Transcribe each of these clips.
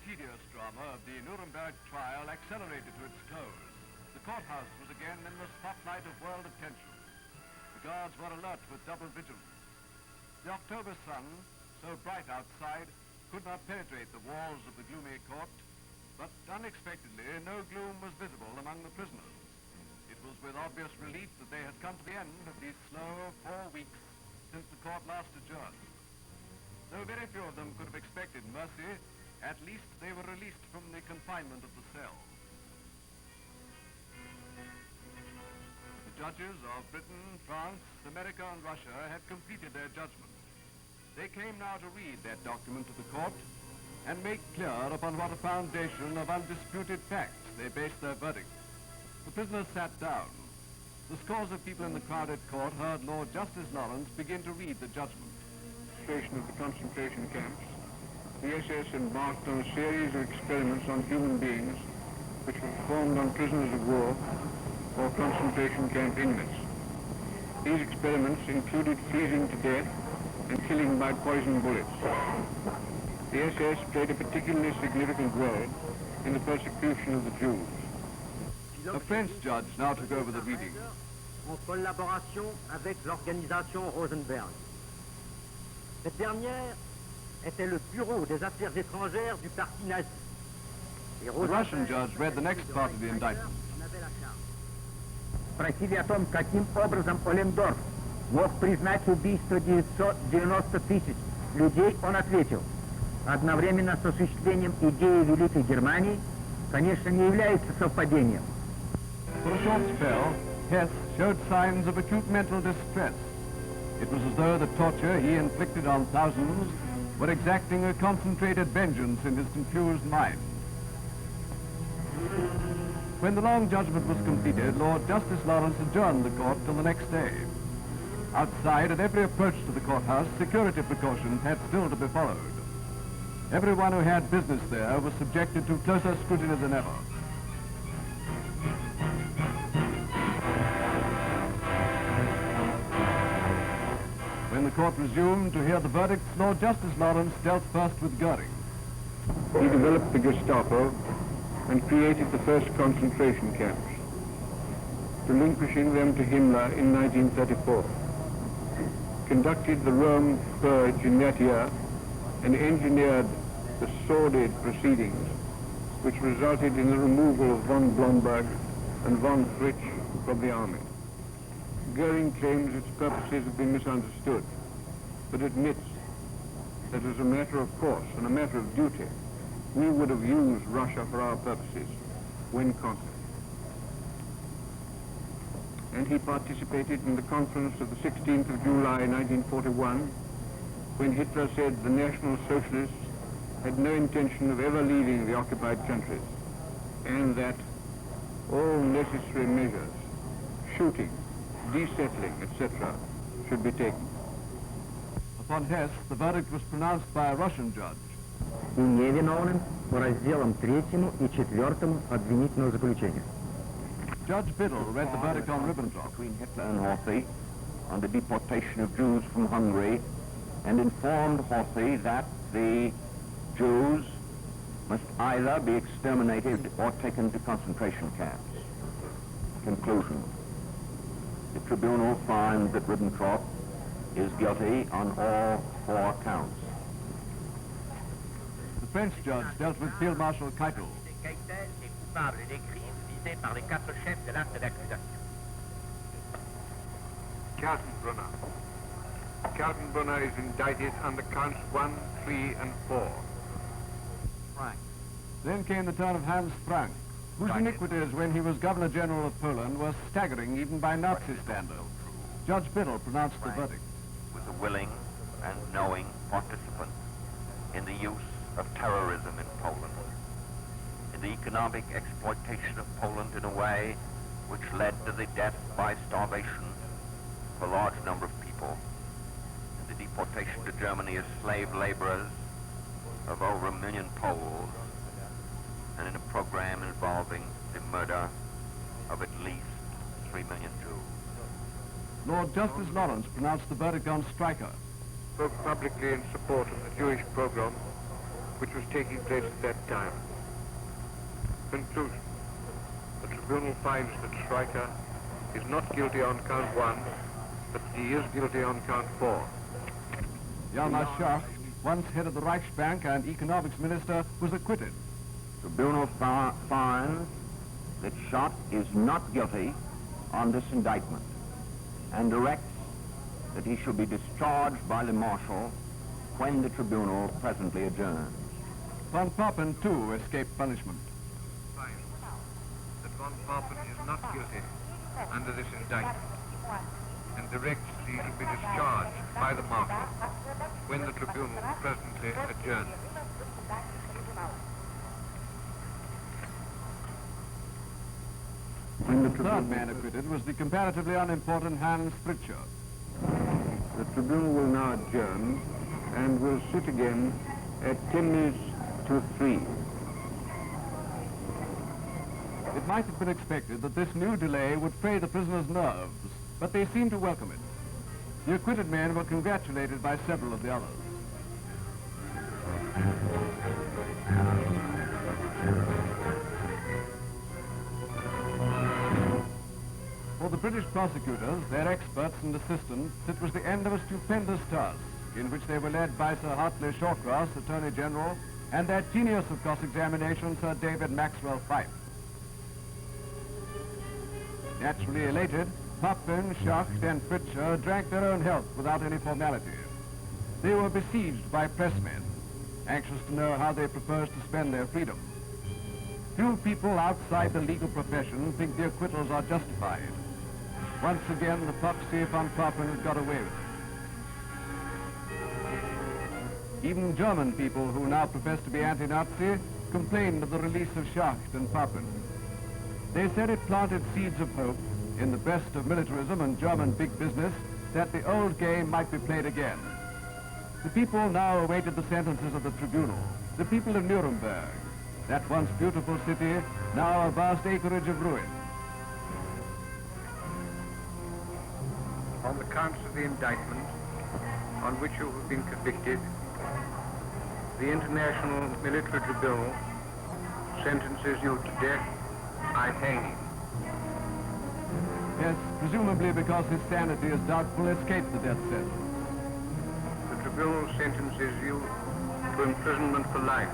tedious drama of the Nuremberg trial accelerated to its close. The courthouse was again in the spotlight of world attention. The guards were alert with double vigilance. The October sun, so bright outside, could not penetrate the walls of the gloomy court, but unexpectedly no gloom was visible among the prisoners. It was with obvious relief that they had come to the end of these slow 4 weeks since the court last adjourned. Though very few of them could have expected mercy, at least they were released from the confinement of the cell. The judges of Britain, France, America, and Russia had completed their judgment. They came now to read that document to the court and make clear upon what a foundation of undisputed facts they based their verdict. The prisoners sat down. The scores of people in the crowded court heard Lord Justice Lawrence begin to read the judgment. Of the concentration camps, the SS embarked on a series of experiments on human beings which were performed on prisoners of war or concentration camp inmates. These experiments included freezing to death and killing by poison bullets. The SS played a particularly significant role in the persecution of the Jews. A French judge now took over the reading. En collaboration avec l'organisation Rosenberg. Cette dernière était le bureau des affaires étrangères du parti nazi. The Russian judge read the next part of the indictment. Спросили о том, каким образом Оллендорф мог признать убийство 990 тысяч людей, он ответил: одновременно с осуществлением идеи Великой Германии, конечно, не является совпадением. For a short spell, Hess showed signs of acute mental distress. It was as though the torture he inflicted on thousands were exacting a concentrated vengeance in his confused mind. When the long judgment was completed, Lord Justice Lawrence adjourned the court till the next day. Outside, at every approach to the courthouse, security precautions had still to be followed. Everyone who had business there was subjected to closer scrutiny than ever. When the court resumed to hear the verdicts, Lord Justice Lawrence dealt first with Goering. He developed the Gestapo and created the first concentration camps, relinquishing them to Himmler in 1934. Conducted the Rome purge in that year and engineered the sordid proceedings which resulted in the removal of von Blomberg and von Fritsch from the army. Goering claims its purposes have been misunderstood, but admits that as a matter of course and a matter of duty, we would have used Russia for our purposes when conquered. And he participated in the conference of the 16th of July 1941, when Hitler said the National Socialists had no intention of ever leaving the occupied countries, and that all necessary measures, shooting, desettling, etc., should be taken. Upon Hess, the verdict was pronounced by a Russian judge. И невиновным по разделам 3 и 4 обвинительного заключения. Judge Biddle read the verdict on Ribbentrop. Between Hitler and Horthy on the deportation of Jews from Hungary, and informed Horthy that the Jews must either be exterminated or taken to concentration camps. Conclusion. The tribunal finds that Ribbentrop is guilty on all 4 counts. The French judge dealt with Field Marshal Keitel. Keitel est coupable des crimes visés par les 4 chefs de l'acte d'accusation. Kaltenbrunner is indicted under counts 1, 3, and 4. Frank. Then came the turn of Hans Frank, whose iniquities when he was Governor General of Poland were staggering even by Nazi standards. Judge Biddle pronounced the verdict. Was a willing and knowing participant in the use of terrorism in Poland, in the economic exploitation of Poland in a way which led to the death by starvation of a large number of people, and the deportation to Germany as slave laborers of over 1 million Poles, and in a program involving the murder of at least 3 million Jews. Lord Justice Lawrence pronounced the verdict on Stryker. Spoke publicly in support of the Jewish program which was taking place at that time. Conclusion. The tribunal finds that Streicher is not guilty on count 1, but he is guilty on count 4. Hjalmar Schacht, once head of the Reichsbank and economics minister, was acquitted. Tribunal finds that Schacht is not guilty on this indictment and directs that he should be discharged by the marshal when the tribunal presently adjourns. Von Papen, too, escaped punishment. Finds that von Papen is not guilty under this indictment and directs that he should be discharged by the marshal when the tribunal presently adjourns. The third man acquitted was the comparatively unimportant Hans Fritzsche. The tribunal will now adjourn and will sit again at 10 minutes to 3. It might have been expected that this new delay would fray the prisoners' nerves, but they seemed to welcome it. The acquitted men were congratulated by several of the others. For the British prosecutors, their experts and assistants, it was the end of a stupendous task, in which they were led by Sir Hartley Shawcross, Attorney General, and their genius of cross-examination, Sir David Maxwell Fyfe. Naturally elated, Papen, Schacht, and Fritzsche drank their own health without any formality. They were besieged by pressmen, anxious to know how they proposed to spend their freedom. Few people outside the legal profession think the acquittals are justified. Once again, the proxy von Papen has got away with it. Even German people who now profess to be anti-Nazi complained of the release of Schacht and Papen. They said it planted seeds of hope in the best of militarism and German big business that the old game might be played again. The people now awaited the sentences of the tribunal. The people of Nuremberg, that once beautiful city, now a vast acreage of ruin. On the counts of the indictment on which you have been convicted, the International Military Tribunal sentences you to death by hanging. Yes, presumably because his sanity is doubtful, escaped the death sentence. The tribunal sentences you to imprisonment for life.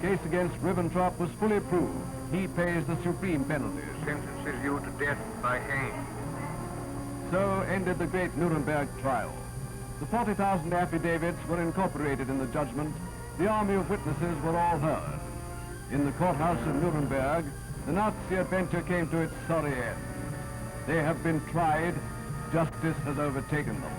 The case against Ribbentrop was fully proved. He pays the supreme penalty. Sentences you to death by hanging. So ended the great Nuremberg trial. The 40,000 affidavits were incorporated in the judgment. The army of witnesses were all heard. In the courthouse of Nuremberg, the Nazi adventure came to its sorry end. They have been tried. Justice has overtaken them.